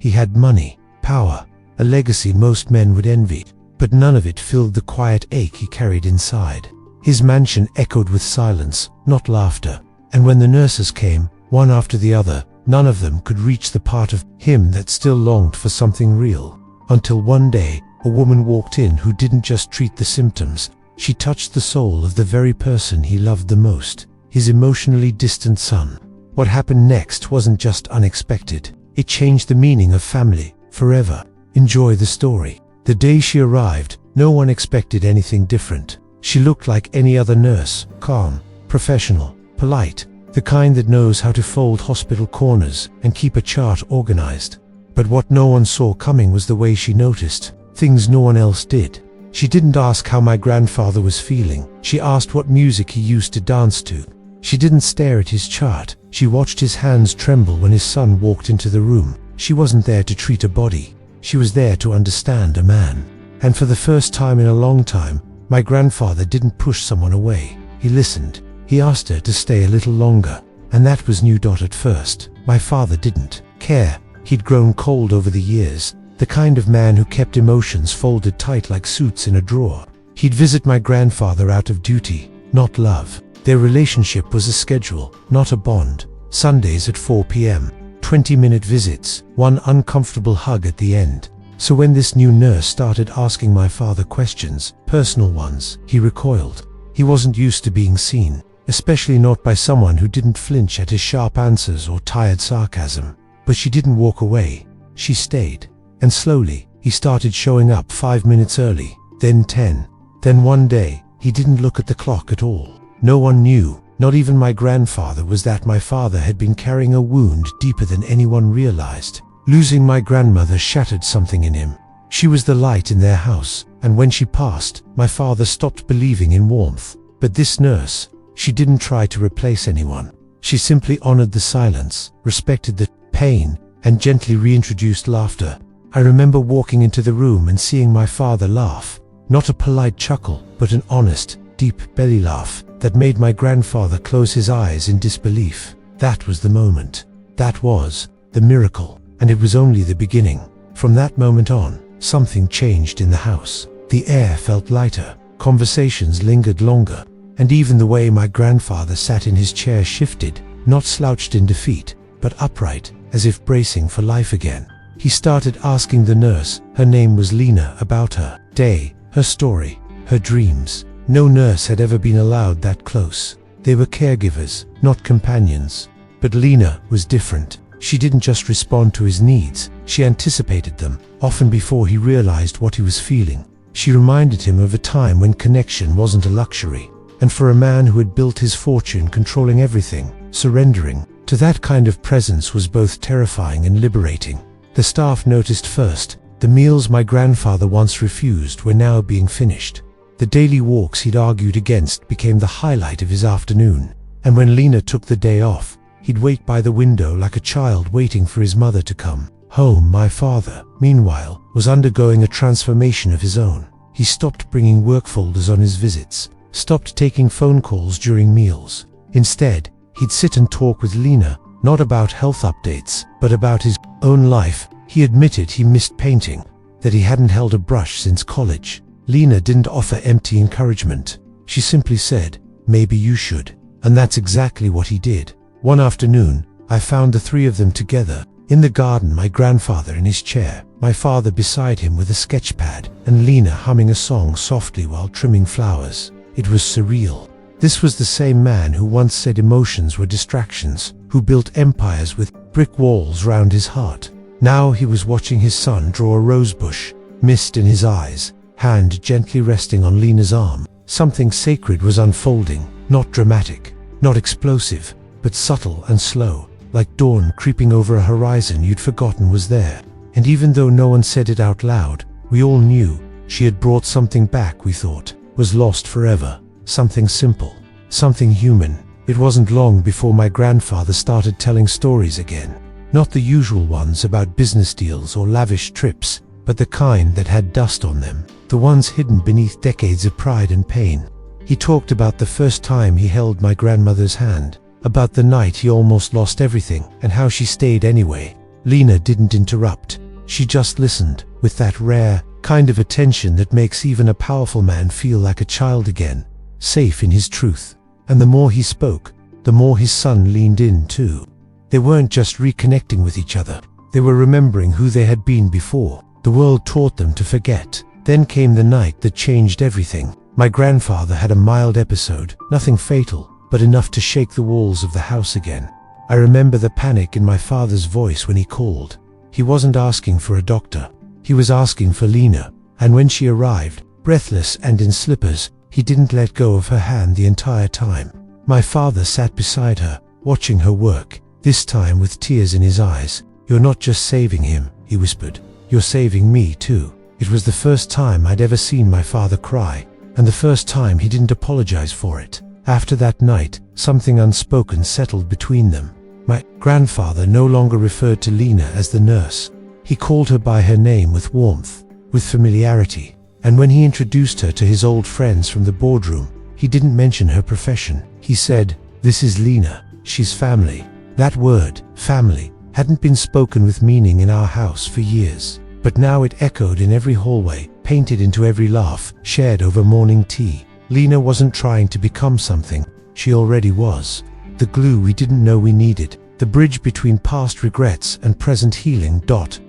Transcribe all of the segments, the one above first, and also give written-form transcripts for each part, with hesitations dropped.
He had money, power, a legacy most men would envy, but none of it filled the quiet ache he carried inside. His mansion echoed with silence, not laughter, and when the nurses came, one after the other, none of them could reach the part of him that still longed for something real. Until one day, a woman walked in who didn't just treat the symptoms, she touched the soul of the very person he loved the most, his emotionally distant son. What happened next wasn't just unexpected, it changed the meaning of family, forever. Enjoy the story. The day she arrived, no one expected anything different. She looked like any other nurse, calm, professional, polite, the kind that knows how to fold hospital corners and keep a chart organized. But what no one saw coming was the way she noticed things no one else did. She didn't ask how my grandfather was feeling. She asked what music he used to dance to. She didn't stare at his chart. She watched his hands tremble when his son walked into the room. She wasn't there to treat a body. She was there to understand a man. And for the first time in a long time, my grandfather didn't push someone away. He listened. He asked her to stay a little longer. And that was new. At first, my father didn't care. He'd grown cold over the years, the kind of man who kept emotions folded tight like suits in a drawer. He'd visit my grandfather out of duty, not love. Their relationship was a schedule, not a bond. Sundays at 4 p.m., 20-minute visits, one uncomfortable hug at the end. So when this new nurse started asking my father questions, personal ones, he recoiled. He wasn't used to being seen, especially not by someone who didn't flinch at his sharp answers or tired sarcasm. But she didn't walk away. She stayed. And slowly, he started showing up 5 minutes early, then 10. Then one day, he didn't look at the clock at all. No one knew, not even my grandfather, was that my father had been carrying a wound deeper than anyone realized. Losing my grandmother shattered something in him. She was the light in their house, and when she passed, my father stopped believing in warmth. But this nurse, she didn't try to replace anyone. She simply honored the silence, respected the pain, and gently reintroduced laughter. I remember walking into the room and seeing my father laugh. Not a polite chuckle, but an honest, deep belly laugh that made my grandfather close his eyes in disbelief. That was the moment. That was the miracle. And it was only the beginning. From that moment on, something changed in the house. The air felt lighter, conversations lingered longer, and even the way my grandfather sat in his chair shifted, not slouched in defeat, but upright, as if bracing for life again. He started asking the nurse, her name was Lena, about her day, her story, her dreams. No nurse had ever been allowed that close. They were caregivers, not companions. But Lena was different. She didn't just respond to his needs, she anticipated them, often before he realized what he was feeling. She reminded him of a time when connection wasn't a luxury, and for a man who had built his fortune controlling everything, surrendering to that kind of presence was both terrifying and liberating. The staff noticed first. The meals my grandfather once refused were now being finished. The daily walks he'd argued against became the highlight of his afternoon, and when Lena took the day off, he'd wait by the window like a child waiting for his mother to come home. My father, meanwhile, was undergoing a transformation of his own. He stopped bringing work folders on his visits, stopped taking phone calls during meals. Instead, he'd sit and talk with Lena, not about health updates, but about his own life. He admitted he missed painting, that he hadn't held a brush since college. Lena didn't offer empty encouragement. She simply said, "Maybe you should." And that's exactly what he did. One afternoon, I found the three of them together, in the garden, my grandfather in his chair, my father beside him with a sketch pad, and Lena humming a song softly while trimming flowers. It was surreal. This was the same man who once said emotions were distractions, who built empires with brick walls round his heart. Now he was watching his son draw a rosebush, mist in his eyes, hand gently resting on Lena's arm. Something sacred was unfolding, not dramatic, not explosive, but subtle and slow, like dawn creeping over a horizon you'd forgotten was there. And even though no one said it out loud, we all knew she had brought something back we thought was lost forever. Something simple, something human. It wasn't long before my grandfather started telling stories again. Not the usual ones about business deals or lavish trips, but the kind that had dust on them, the ones hidden beneath decades of pride and pain. He talked about the first time he held my grandmother's hand, about the night he almost lost everything and how she stayed anyway. Lena didn't interrupt. She just listened, with that rare kind of attention that makes even a powerful man feel like a child again, safe in his truth. And the more he spoke, the more his son leaned in too. They weren't just reconnecting with each other. They were remembering who they had been before. The world taught them to forget. Then came the night that changed everything. My grandfather had a mild episode, nothing fatal, but enough to shake the walls of the house again. I remember the panic in my father's voice when he called. He wasn't asking for a doctor. He was asking for Lena, and when she arrived, breathless and in slippers, he didn't let go of her hand the entire time. My father sat beside her, watching her work, this time with tears in his eyes. "You're not just saving him," he whispered. "You're saving me too." It was the first time I'd ever seen my father cry, and the first time he didn't apologize for it. After that night, something unspoken settled between them. My grandfather no longer referred to Lena as the nurse. He called her by her name with warmth, with familiarity. And when he introduced her to his old friends from the boardroom, he didn't mention her profession. He said, "This is Lena. She's family." That word, family, hadn't been spoken with meaning in our house for years. But now it echoed in every hallway, painted into every laugh, shared over morning tea. Lena wasn't trying to become something. She already was. The glue we didn't know we needed. The bridge between past regrets and present healing.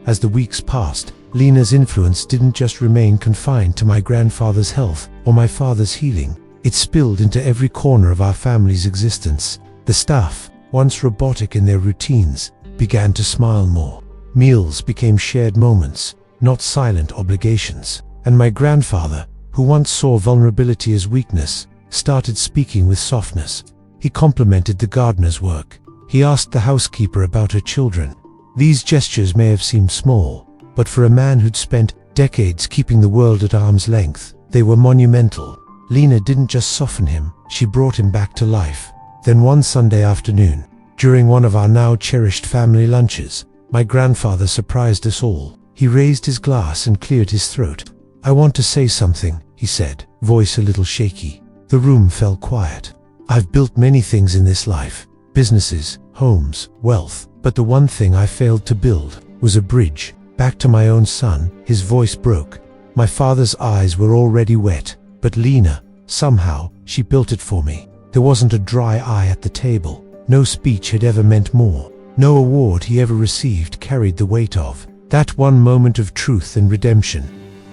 As the weeks passed, Lena's influence didn't just remain confined to my grandfather's health or my father's healing. It spilled into every corner of our family's existence. The staff, once robotic in their routines, began to smile more. Meals became shared moments, not silent obligations. And my grandfather, who once saw vulnerability as weakness, started speaking with softness. He complimented the gardener's work. He asked the housekeeper about her children. These gestures may have seemed small, but for a man who'd spent decades keeping the world at arm's length, they were monumental. Lena didn't just soften him, she brought him back to life. Then one Sunday afternoon, during one of our now cherished family lunches, my grandfather surprised us all. He raised his glass and cleared his throat. "I want to say something," he said, voice a little shaky. The room fell quiet. "I've built many things in this life, businesses, homes, wealth, but the one thing I failed to build was a bridge back to my own son." His voice broke. My father's eyes were already wet, but Lena, somehow, she built it for me. There wasn't a dry eye at the table. No speech had ever meant more. No award he ever received carried the weight of that one moment of truth and redemption.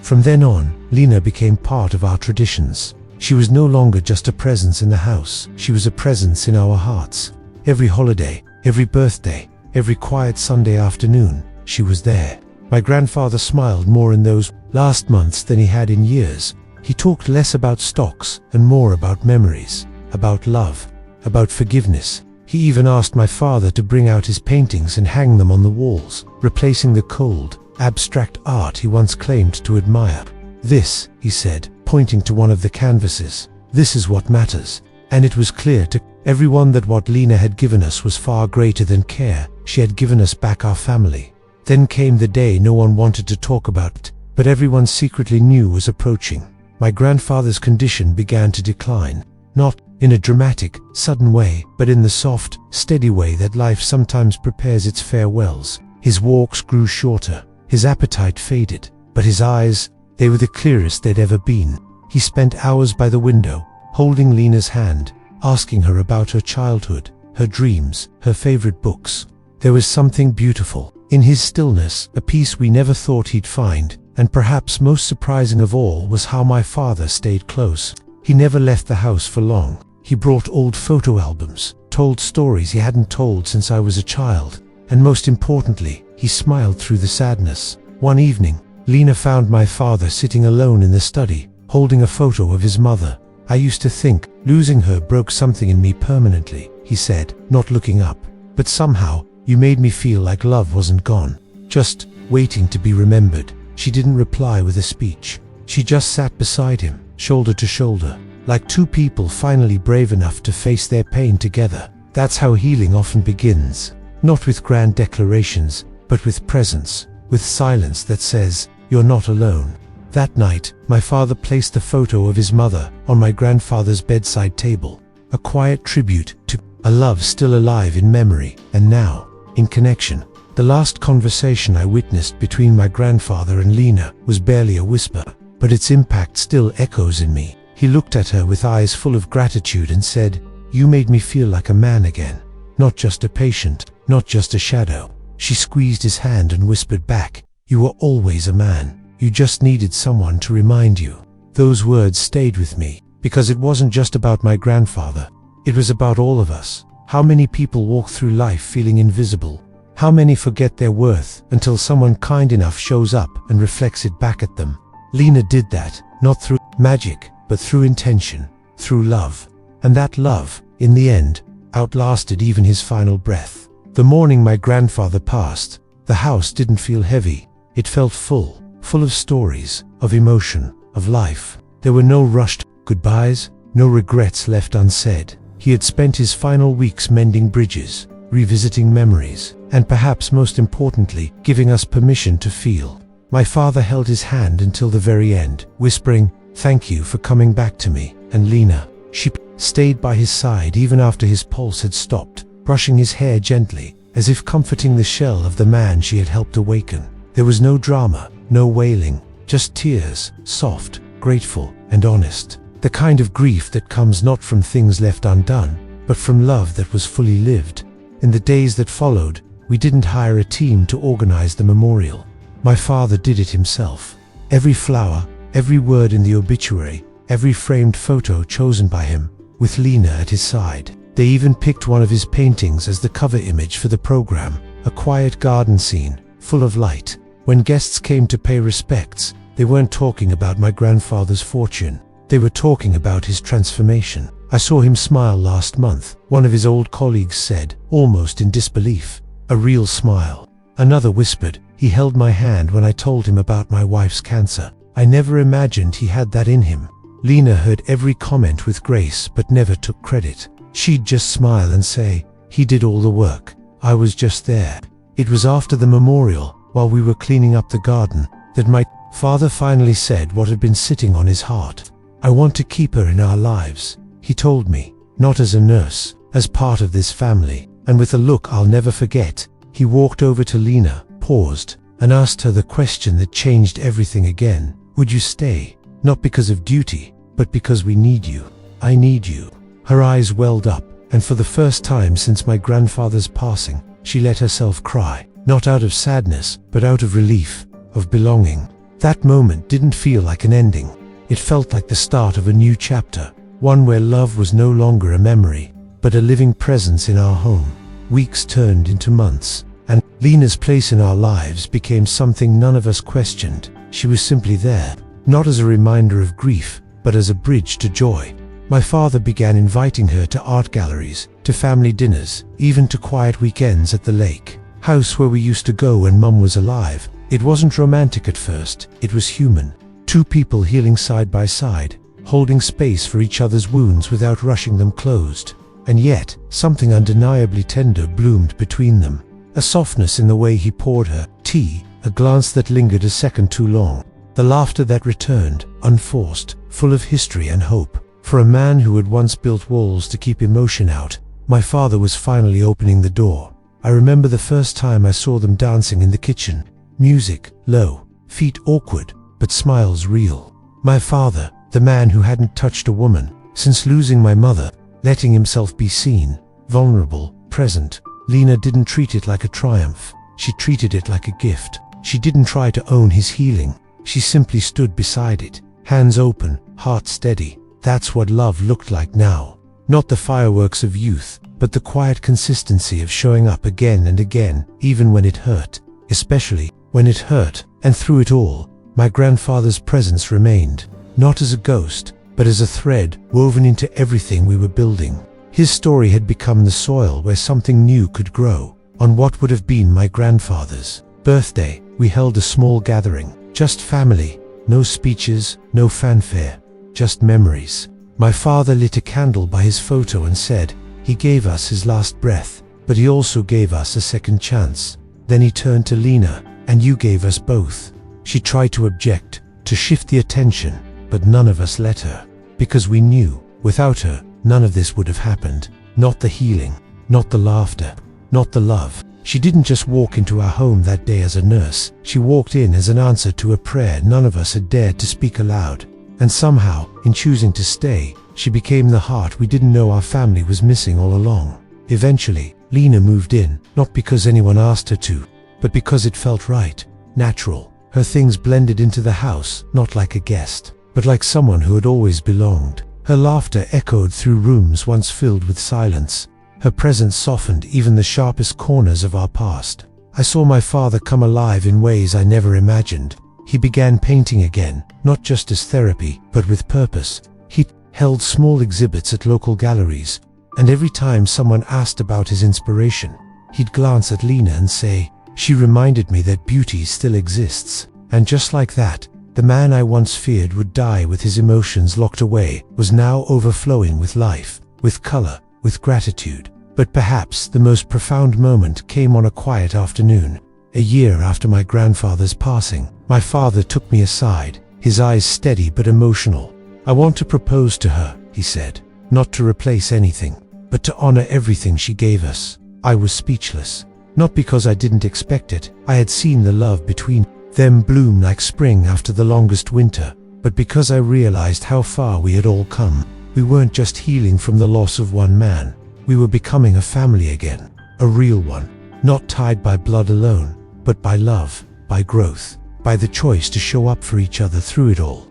From then on, Lena became part of our traditions. She was no longer just a presence in the house. She was a presence in our hearts. Every holiday, every birthday, every quiet Sunday afternoon, she was there. My grandfather smiled more in those last months than he had in years. He talked less about stocks and more about memories, about love, about forgiveness. He even asked my father to bring out his paintings and hang them on the walls, replacing the cold, abstract art he once claimed to admire. "This," he said, pointing to one of the canvases, "this is what matters." And it was clear to everyone that what Lena had given us was far greater than care. She had given us back our family. Then came the day no one wanted to talk about, but everyone secretly knew was approaching. My grandfather's condition began to decline, not in a dramatic, sudden way, but in the soft, steady way that life sometimes prepares its farewells. His walks grew shorter, his appetite faded, but his eyes, they were the clearest they'd ever been. He spent hours by the window, holding Lena's hand, asking her about her childhood, her dreams, her favorite books. There was something beautiful in his stillness, a peace we never thought he'd find, and perhaps most surprising of all was how my father stayed close. He never left the house for long. He brought old photo albums, told stories he hadn't told since I was a child, and most importantly, he smiled through the sadness. One evening, Lena found my father sitting alone in the study, holding a photo of his mother. "I used to think losing her broke something in me permanently," he said, not looking up. "But somehow, you made me feel like love wasn't gone, just waiting to be remembered." She didn't reply with a speech. She just sat beside him, shoulder to shoulder, like two people finally brave enough to face their pain together. That's how healing often begins. Not with grand declarations, but with presence, with silence that says, "You're not alone." That night, my father placed the photo of his mother on my grandfather's bedside table, a quiet tribute to a love still alive in memory, and now, in connection. The last conversation I witnessed between my grandfather and Lena was barely a whisper, but its impact still echoes in me. He looked at her with eyes full of gratitude and said, "You made me feel like a man again. Not just a patient, not just a shadow." She squeezed his hand and whispered back, "You were always a man. You just needed someone to remind you." Those words stayed with me, because it wasn't just about my grandfather. It was about all of us. How many people walk through life feeling invisible? How many forget their worth until someone kind enough shows up and reflects it back at them? Lena did that, not through magic, but through intention, through love. And that love, in the end, outlasted even his final breath. The morning my grandfather passed, the house didn't feel heavy. It felt full of stories, of emotion, of life. There were no rushed goodbyes, no regrets left unsaid. He had spent his final weeks mending bridges, revisiting memories, and perhaps most importantly, giving us permission to feel. My father held his hand until the very end, whispering, "Thank you for coming back to me." And Lena, she stayed by his side even after his pulse had stopped, brushing his hair gently, as if comforting the shell of the man she had helped awaken. There was no drama, no wailing, just tears, soft, grateful, and honest. The kind of grief that comes not from things left undone, but from love that was fully lived. In the days that followed, we didn't hire a team to organize the memorial. My father did it himself. Every flower, every word in the obituary, every framed photo chosen by him, with Lena at his side. They even picked one of his paintings as the cover image for the program, a quiet garden scene, full of light. When guests came to pay respects, they weren't talking about my grandfather's fortune. They were talking about his transformation. "I saw him smile last month," one of his old colleagues said, almost in disbelief. "A real smile." Another whispered, "He held my hand when I told him about my wife's cancer. I never imagined he had that in him." Lena heard every comment with grace but never took credit. She'd just smile and say, "He did all the work. I was just there." It was after the memorial, while we were cleaning up the garden, that my father finally said what had been sitting on his heart. "I want to keep her in our lives," he told me, "not as a nurse, as part of this family." And with a look I'll never forget, he walked over to Lena, paused, and asked her the question that changed everything again. "Would you stay? Not because of duty, but because we need you. I need you." Her eyes welled up, and for the first time since my grandfather's passing, she let herself cry, not out of sadness, but out of relief, of belonging. That moment didn't feel like an ending. It felt like the start of a new chapter, one where love was no longer a memory, but a living presence in our home. Weeks turned into months, and Lena's place in our lives became something none of us questioned. She was simply there, not as a reminder of grief, but as a bridge to joy. My father began inviting her to art galleries, to family dinners, even to quiet weekends at the lake house where we used to go when Mum was alive. It wasn't romantic at first, it was human. Two people healing side by side, holding space for each other's wounds without rushing them closed. And yet, something undeniably tender bloomed between them. A softness in the way he poured her tea, a glance that lingered a second too long. The laughter that returned, unforced, full of history and hope. For a man who had once built walls to keep emotion out, my father was finally opening the door. I remember the first time I saw them dancing in the kitchen. Music, low, feet awkward, but smiles real. My father, the man who hadn't touched a woman since losing my mother, letting himself be seen, vulnerable, present. Lena didn't treat it like a triumph. She treated it like a gift. She didn't try to own his healing. She simply stood beside it, hands open, heart steady. That's what love looked like now. Not the fireworks of youth, but the quiet consistency of showing up again and again, even when it hurt. Especially when it hurt, and through it all, my grandfather's presence remained, not as a ghost, but as a thread woven into everything we were building. His story had become the soil where something new could grow. On what would have been my grandfather's birthday, we held a small gathering, just family, no speeches, no fanfare, just memories. My father lit a candle by his photo and said, "He gave us his last breath, but he also gave us a second chance." Then he turned to Lena, "And you gave us both." She tried to object, to shift the attention, but none of us let her. Because we knew, without her, none of this would have happened. Not the healing, not the laughter, not the love. She didn't just walk into our home that day as a nurse. She walked in as an answer to a prayer none of us had dared to speak aloud. And somehow, in choosing to stay, she became the heart we didn't know our family was missing all along. Eventually, Lena moved in, not because anyone asked her to, but because it felt right, natural. Her things blended into the house, not like a guest, but like someone who had always belonged. Her laughter echoed through rooms once filled with silence. Her presence softened even the sharpest corners of our past. I saw my father come alive in ways I never imagined. He began painting again, not just as therapy, but with purpose. He held small exhibits at local galleries, and every time someone asked about his inspiration, he'd glance at Lena and say, "She reminded me that beauty still exists." And just like that, the man I once feared would die with his emotions locked away was now overflowing with life, with color, with gratitude. But perhaps the most profound moment came on a quiet afternoon. A year after my grandfather's passing, my father took me aside, his eyes steady but emotional. "I want to propose to her," he said, "not to replace anything, but to honor everything she gave us." I was speechless. Not because I didn't expect it, I had seen the love between them bloom like spring after the longest winter, but because I realized how far we had all come. We weren't just healing from the loss of one man. We were becoming a family again, a real one, not tied by blood alone, but by love, by growth, by the choice to show up for each other through it all.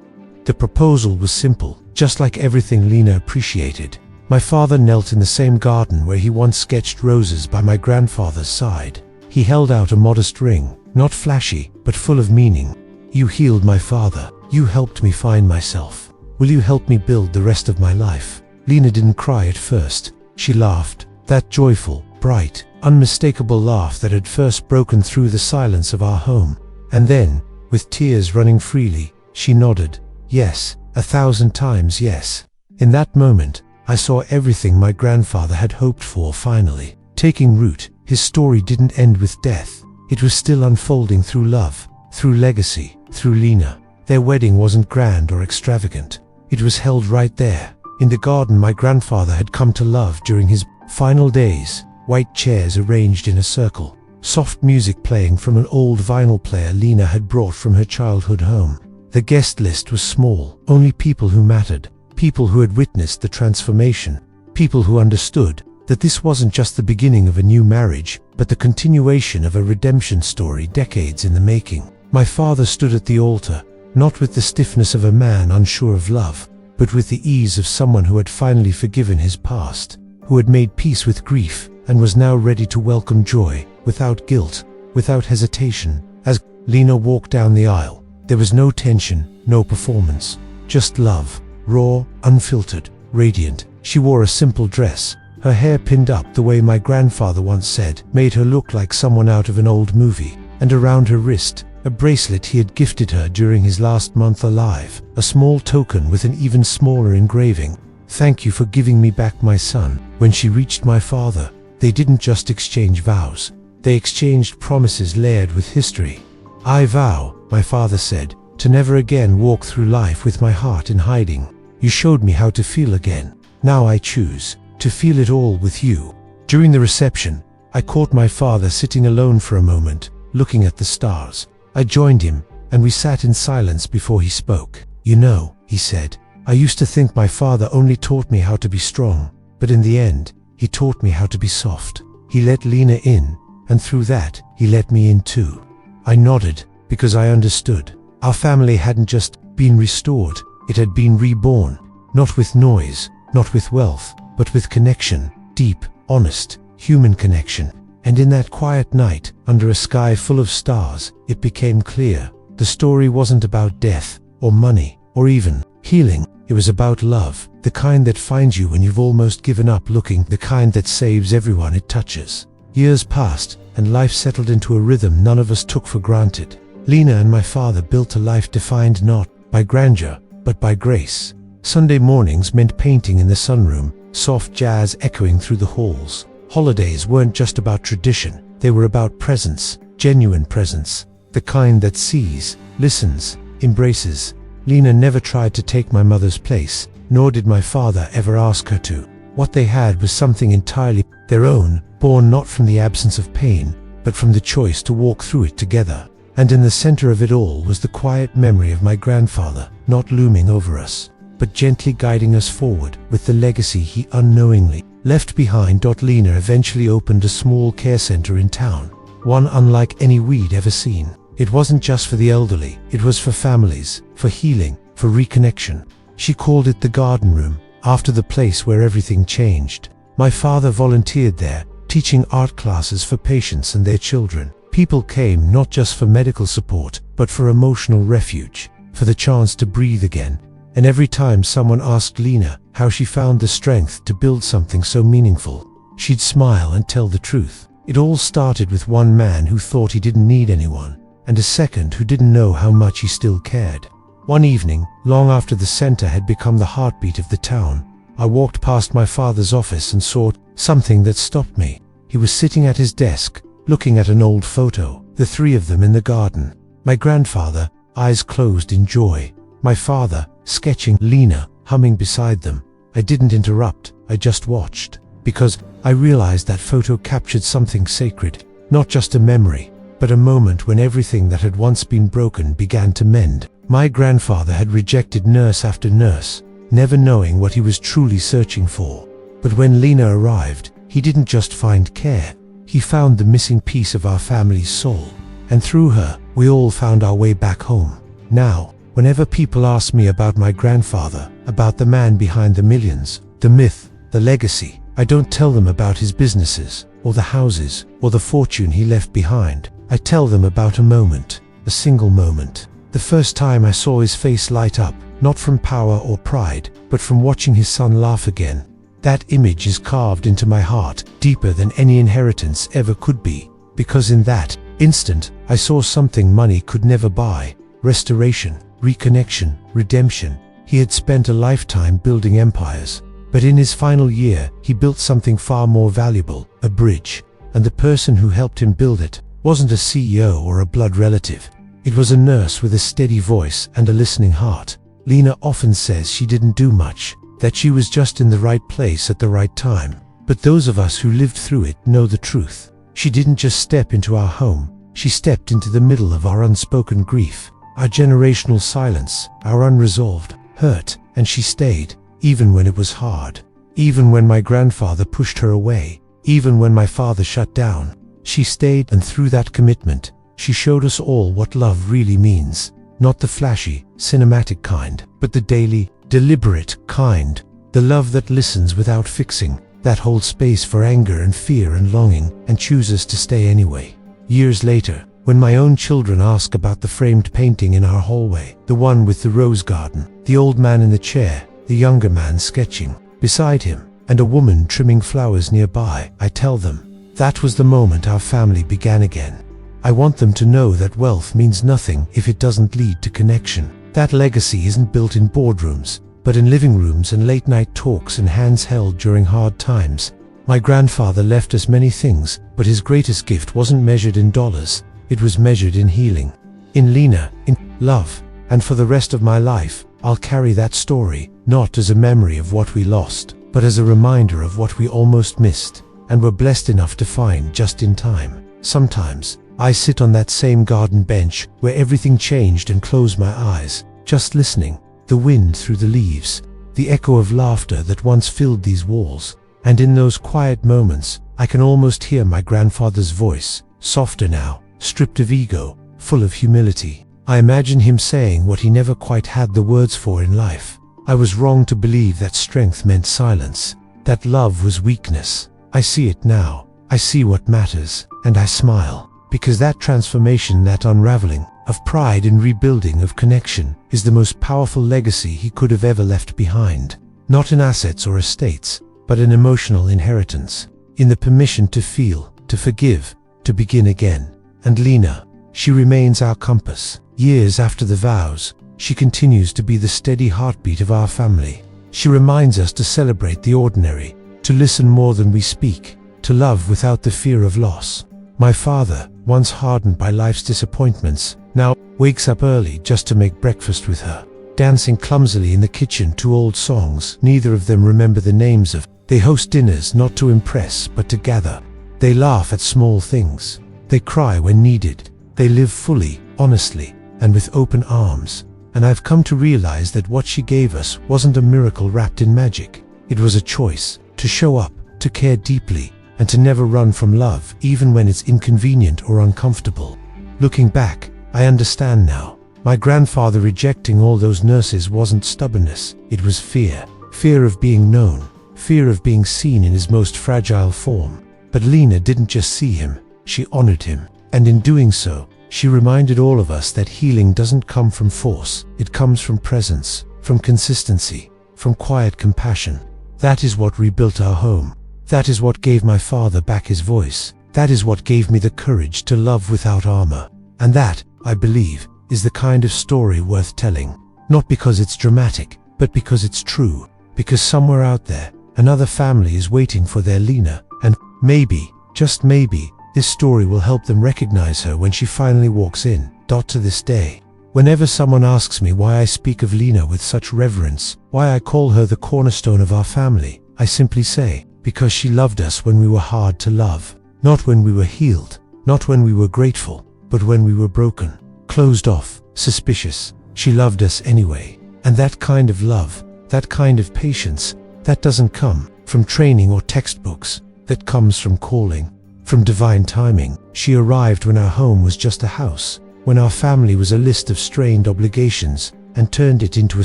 The proposal was simple, just like everything Lena appreciated. My father knelt in the same garden where he once sketched roses by my grandfather's side. He held out a modest ring, not flashy, but full of meaning. "You healed my father. You helped me find myself. Will you help me build the rest of my life?" Lena didn't cry at first. She laughed, that joyful, bright, unmistakable laugh that had first broken through the silence of our home. And then, with tears running freely, she nodded, yes, 1,000 times yes. In that moment, I saw everything my grandfather had hoped for finally taking root. His story didn't end with death. It was still unfolding through love, through legacy, through Lena. Their wedding wasn't grand or extravagant. It was held right there, in the garden my grandfather had come to love during his final days. White chairs arranged in a circle, soft music playing from an old vinyl player Lena had brought from her childhood home. The guest list was small, only people who mattered, people who had witnessed the transformation, people who understood that this wasn't just the beginning of a new marriage, but the continuation of a redemption story decades in the making. My father stood at the altar, not with the stiffness of a man unsure of love, but with the ease of someone who had finally forgiven his past, who had made peace with grief, and was now ready to welcome joy, without guilt, without hesitation. As Lena walked down the aisle, there was no tension, no performance, just love, raw, unfiltered, radiant. She wore a simple dress. Her hair pinned up the way my grandfather once said, made her look like someone out of an old movie, and around her wrist, a bracelet he had gifted her during his last month alive, a small token with an even smaller engraving. "Thank you for giving me back my son." When she reached my father, they didn't just exchange vows. They exchanged promises layered with history. "I vow," my father said, "to never again walk through life with my heart in hiding. You showed me how to feel again. Now I choose to feel it all with you." During the reception, I caught my father sitting alone for a moment, looking at the stars. I joined him, and we sat in silence before he spoke. "You know," he said, "I used to think my father only taught me how to be strong, but in the end, he taught me how to be soft." He let Lena in, and through that, he let me in too. I nodded, because I understood. Our family hadn't just been restored, it had been reborn. Not with noise, not with wealth, but with connection, deep, honest, human connection. And in that quiet night, under a sky full of stars, it became clear. The story wasn't about death, or money, or even healing. It was about love, the kind that finds you when you've almost given up looking, the kind that saves everyone it touches. Years passed, and life settled into a rhythm none of us took for granted. Lena and my father built a life defined not by grandeur, but by grace. Sunday mornings meant painting in the sunroom, soft jazz echoing through the halls. Holidays weren't just about tradition, they were about presence, genuine presence, the kind that sees, listens, embraces. Lena never tried to take my mother's place, nor did my father ever ask her to. What they had was something entirely their own, born not from the absence of pain, but from the choice to walk through it together. And in the center of it all was the quiet memory of my grandfather, not looming over us, but gently guiding us forward with the legacy he unknowingly left behind. Lena eventually opened a small care center in town, one unlike any we'd ever seen. It wasn't just for the elderly, it was for families, for healing, for reconnection. She called it the Garden Room, after the place where everything changed. My father volunteered there, teaching art classes for patients and their children. People came not just for medical support, but for emotional refuge, for the chance to breathe again. And every time someone asked Lena how she found the strength to build something so meaningful, she'd smile and tell the truth. It all started with one man who thought he didn't need anyone, and a second who didn't know how much he still cared. One evening, long after the center had become the heartbeat of the town, I walked past my father's office and saw something that stopped me. He was sitting at his desk, looking at an old photo, the three of them in the garden. My grandfather, eyes closed in joy. My father, sketching, Lena, humming beside them. I didn't interrupt, I just watched, because I realized that photo captured something sacred, not just a memory, but a moment when everything that had once been broken began to mend. My grandfather had rejected nurse after nurse, never knowing what he was truly searching for. But when Lena arrived, he didn't just find care, he found the missing piece of our family's soul. And through her, we all found our way back home. Now, whenever people ask me about my grandfather, about the man behind the millions, the myth, the legacy, I don't tell them about his businesses, or the houses, or the fortune he left behind. I tell them about a moment, a single moment. The first time I saw his face light up, not from power or pride, but from watching his son laugh again. That image is carved into my heart, deeper than any inheritance ever could be, because in that instant, I saw something money could never buy: restoration, reconnection, redemption. He had spent a lifetime building empires, but in his final year, he built something far more valuable, a bridge, and the person who helped him build it wasn't a CEO or a blood relative. It was a nurse with a steady voice and a listening heart. Lena often says she didn't do much, that she was just in the right place at the right time. But those of us who lived through it know the truth. She didn't just step into our home, she stepped into the middle of our unspoken grief, our generational silence, our unresolved hurt, and she stayed, even when it was hard. Even when my grandfather pushed her away, even when my father shut down, she stayed, and through that commitment, she showed us all what love really means. Not the flashy, cinematic kind, but the daily, deliberate kind. The love that listens without fixing, that holds space for anger and fear and longing, and chooses to stay anyway. Years later, when my own children ask about the framed painting in our hallway, the one with the rose garden, the old man in the chair, the younger man sketching beside him, and a woman trimming flowers nearby, I tell them, that was the moment our family began again. I want them to know that wealth means nothing if it doesn't lead to connection. That legacy isn't built in boardrooms, but in living rooms and late-night talks and hands held during hard times. My grandfather left us many things, but his greatest gift wasn't measured in dollars, it was measured in healing. In Lena, in love, and for the rest of my life, I'll carry that story, not as a memory of what we lost, but as a reminder of what we almost missed, and were blessed enough to find just in time. Sometimes, I sit on that same garden bench where everything changed and close my eyes, just listening, the wind through the leaves, the echo of laughter that once filled these walls. And in those quiet moments, I can almost hear my grandfather's voice, softer now, stripped of ego, full of humility. I imagine him saying what he never quite had the words for in life. I was wrong to believe that strength meant silence, that love was weakness. I see it now. I see what matters, and I smile. Because that transformation, that unraveling of pride and rebuilding of connection, is the most powerful legacy he could have ever left behind. Not in assets or estates, but in emotional inheritance, in the permission to feel, to forgive, to begin again. And Lena, she remains our compass. Years after the vows, she continues to be the steady heartbeat of our family. She reminds us to celebrate the ordinary, to listen more than we speak, to love without the fear of loss. My father, once hardened by life's disappointments, now wakes up early just to make breakfast with her, dancing clumsily in the kitchen to old songs neither of them remember the names of. They host dinners not to impress but to gather. They laugh at small things. They cry when needed. They live fully, honestly, and with open arms. And I've come to realize that what she gave us wasn't a miracle wrapped in magic. It was a choice to show up, to care deeply, and to never run from love, even when it's inconvenient or uncomfortable. Looking back, I understand now. My grandfather rejecting all those nurses wasn't stubbornness, it was fear. Fear of being known, fear of being seen in his most fragile form. But Lena didn't just see him, she honored him. And in doing so, she reminded all of us that healing doesn't come from force, it comes from presence, from consistency, from quiet compassion. That is what rebuilt our home. That is what gave my father back his voice. That is what gave me the courage to love without armor. And that, I believe, is the kind of story worth telling. Not because it's dramatic, but because it's true. Because somewhere out there, another family is waiting for their Lena. And maybe, just maybe, this story will help them recognize her when she finally walks in. To this day, whenever someone asks me why I speak of Lena with such reverence, why I call her the cornerstone of our family, I simply say, because she loved us when we were hard to love. Not when we were healed, not when we were grateful, but when we were broken, closed off, suspicious. She loved us anyway. And that kind of love, that kind of patience, that doesn't come from training or textbooks. That comes from calling, from divine timing. She arrived when our home was just a house, when our family was a list of strained obligations, and turned it into a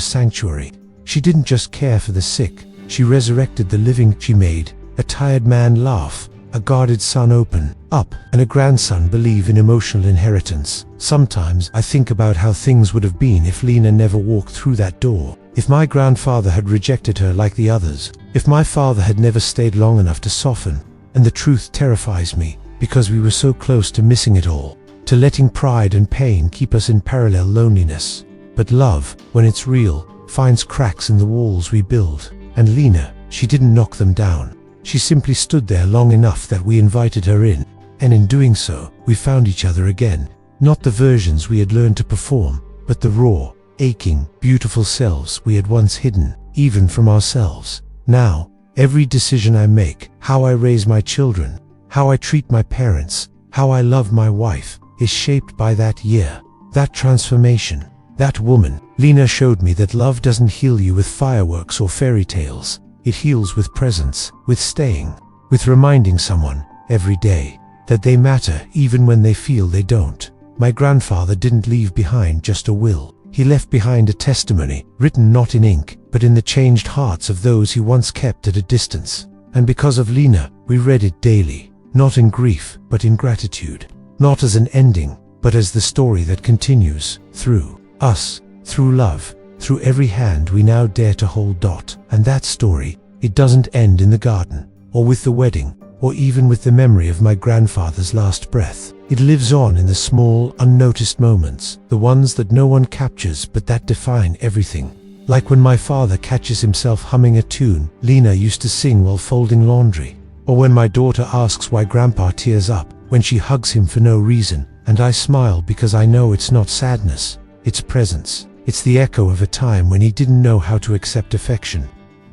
sanctuary. She didn't just care for the sick, she resurrected the living. She made a tired man laugh, a guarded son open up, and a grandson believe in emotional inheritance. Sometimes I think about how things would have been if Lena never walked through that door. If my grandfather had rejected her like the others, if my father had never stayed long enough to soften. And the truth terrifies me, because we were so close to missing it all, to letting pride and pain keep us in parallel loneliness. But love, when it's real, finds cracks in the walls we build. And Lena, she didn't knock them down. She simply stood there long enough that we invited her in. And in doing so, we found each other again. Not the versions we had learned to perform, but the raw, aching, beautiful selves we had once hidden, even from ourselves. Now, every decision I make, how I raise my children, how I treat my parents, how I love my wife, is shaped by that year, that transformation, that woman. Lena showed me that love doesn't heal you with fireworks or fairy tales. It heals with presence, with staying, with reminding someone, every day, that they matter even when they feel they don't. My grandfather didn't leave behind just a will. He left behind a testimony, written not in ink, but in the changed hearts of those he once kept at a distance. And because of Lena, we read it daily, not in grief, but in gratitude. Not as an ending, but as the story that continues, through us, through love, through every hand we now dare to hold. And that story, it doesn't end in the garden, or with the wedding, or even with the memory of my grandfather's last breath. It lives on in the small, unnoticed moments, the ones that no one captures but that define everything. Like when my father catches himself humming a tune Lena used to sing while folding laundry. Or when my daughter asks why Grandpa tears up when she hugs him for no reason, and I smile because I know it's not sadness, it's presence. It's the echo of a time when he didn't know how to accept affection.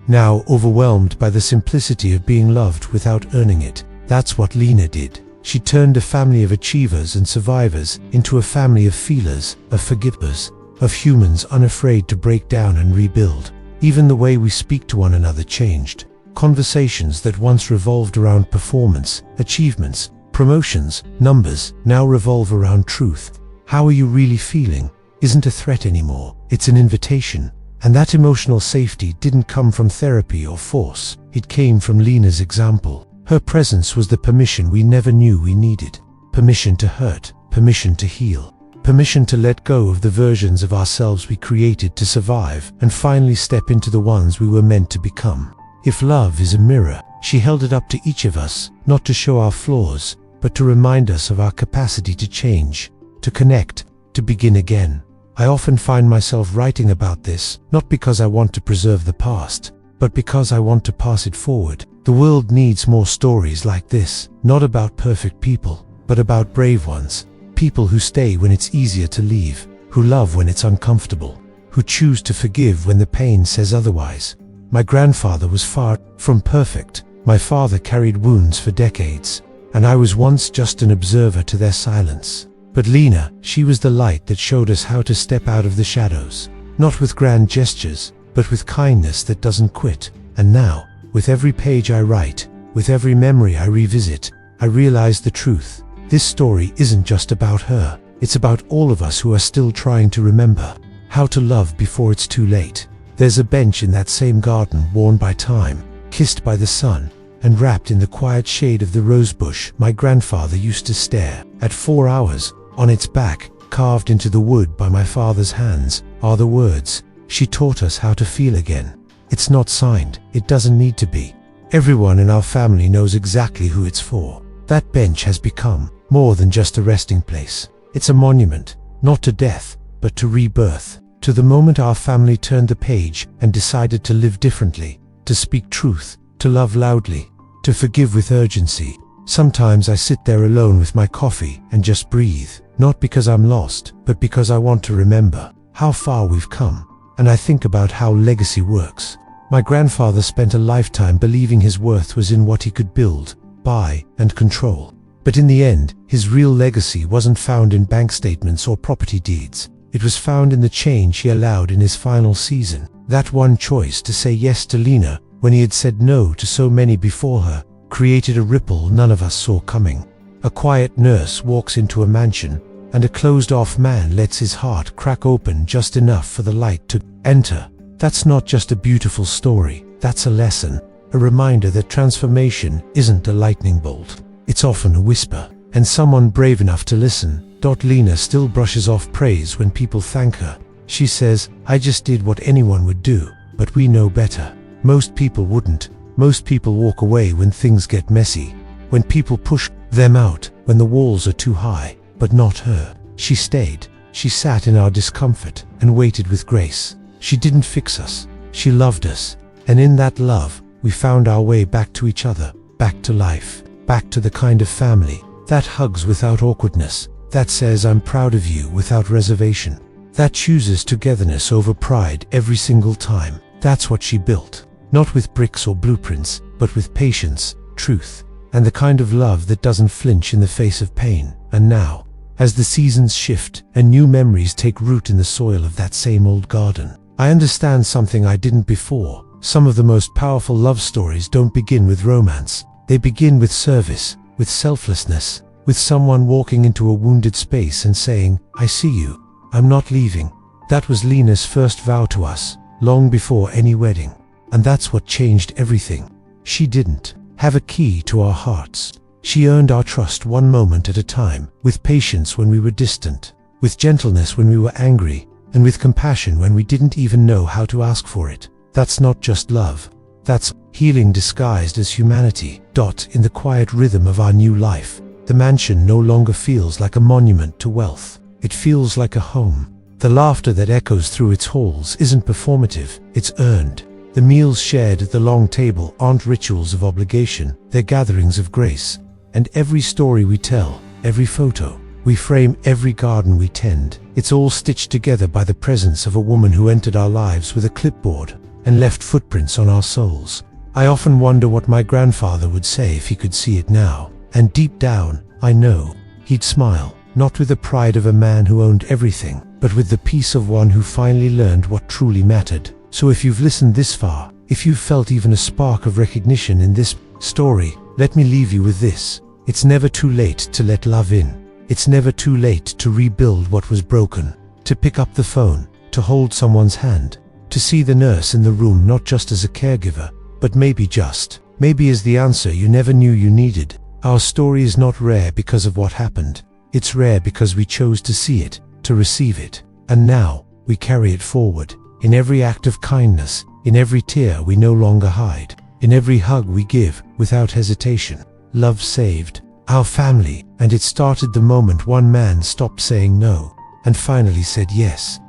Now overwhelmed by the simplicity of being loved without earning it. That's what Lena did. She turned a family of achievers and survivors into a family of feelers, of forgivers, of humans unafraid to break down and rebuild. Even the way we speak to one another changed. Conversations that once revolved around performance, achievements, promotions, numbers, now revolve around truth. How are you really feeling? Isn't a threat anymore. It's an invitation. And that emotional safety didn't come from therapy or force. It came from Lena's example. Her presence was the permission we never knew we needed. Permission to hurt, permission to heal, permission to let go of the versions of ourselves we created to survive and finally step into the ones we were meant to become. If love is a mirror, she held it up to each of us, not to show our flaws, but to remind us of our capacity to change, to connect, to begin again. I often find myself writing about this, not because I want to preserve the past, but because I want to pass it forward. The world needs more stories like this, not about perfect people, but about brave ones. People who stay when it's easier to leave, who love when it's uncomfortable, who choose to forgive when the pain says otherwise. My grandfather was far from perfect. My father carried wounds for decades, and I was once just an observer to their silence. But Lena, she was the light that showed us how to step out of the shadows, not with grand gestures, but with kindness that doesn't quit. And now, with every page I write, with every memory I revisit, I realize the truth. This story isn't just about her, it's about all of us who are still trying to remember how to love before it's too late. There's a bench in that same garden worn by time, kissed by the sun, and wrapped in the quiet shade of the rosebush my grandfather used to stare at. 4 hours. On its back, carved into the wood by my father's hands, are the words, "She taught us how to feel again." It's not signed, it doesn't need to be. Everyone in our family knows exactly who it's for. That bench has become more than just a resting place. It's a monument, not to death, but to rebirth, to the moment our family turned the page and decided to live differently, to speak truth, to love loudly, to forgive with urgency. Sometimes I sit there alone with my coffee and just breathe, not because I'm lost, but because I want to remember how far we've come. And I think about how legacy works. My grandfather spent a lifetime believing his worth was in what he could build, buy, and control. But in the end, his real legacy wasn't found in bank statements or property deeds. It was found in the change he allowed in his final season. That one choice to say yes to Lena when he had said no to so many before her created a ripple none of us saw coming. A quiet nurse walks into a mansion, and a closed-off man lets his heart crack open just enough for the light to enter. That's not just a beautiful story, that's a lesson, a reminder that transformation isn't a lightning bolt. It's often a whisper, and someone brave enough to listen. Lena still brushes off praise when people thank her. She says, "I just did what anyone would do, but we know better." Most people wouldn't. Most people walk away when things get messy, when people push them out, when the walls are too high. But not her. She stayed. She sat in our discomfort and waited with grace. She didn't fix us. She loved us. And in that love, we found our way back to each other, back to life, back to the kind of family that hugs without awkwardness, that says "I'm proud of you" without reservation, that chooses togetherness over pride every single time. That's what she built. Not with bricks or blueprints, but with patience, truth, and the kind of love that doesn't flinch in the face of pain. And now, as the seasons shift and new memories take root in the soil of that same old garden, I understand something I didn't before. Some of the most powerful love stories don't begin with romance. They begin with service, with selflessness, with someone walking into a wounded space and saying, "I see you. I'm not leaving." That was Lena's first vow to us, long before any wedding. And that's what changed everything. She didn't have a key to our hearts. She earned our trust one moment at a time, with patience when we were distant, with gentleness when we were angry, and with compassion when we didn't even know how to ask for it. That's not just love. That's healing disguised as humanity. In the quiet rhythm of our new life, the mansion no longer feels like a monument to wealth. It feels like a home. The laughter that echoes through its halls isn't performative, it's earned. The meals shared at the long table aren't rituals of obligation, they're gatherings of grace. And every story we tell, every photo we frame, every garden we tend, it's all stitched together by the presence of a woman who entered our lives with a clipboard and left footprints on our souls. I often wonder what my grandfather would say if he could see it now. And deep down, I know he'd smile, not with the pride of a man who owned everything, but with the peace of one who finally learned what truly mattered. So if you've listened this far, if you've felt even a spark of recognition in this story, let me leave you with this. It's never too late to let love in. It's never too late to rebuild what was broken, to pick up the phone, to hold someone's hand, to see the nurse in the room not just as a caregiver, but maybe as the answer you never knew you needed. Our story is not rare because of what happened. It's rare because we chose to see it, to receive it. And now, we carry it forward. In every act of kindness, in every tear we no longer hide, in every hug we give without hesitation. Love saved our family, and it started the moment one man stopped saying no and finally said yes.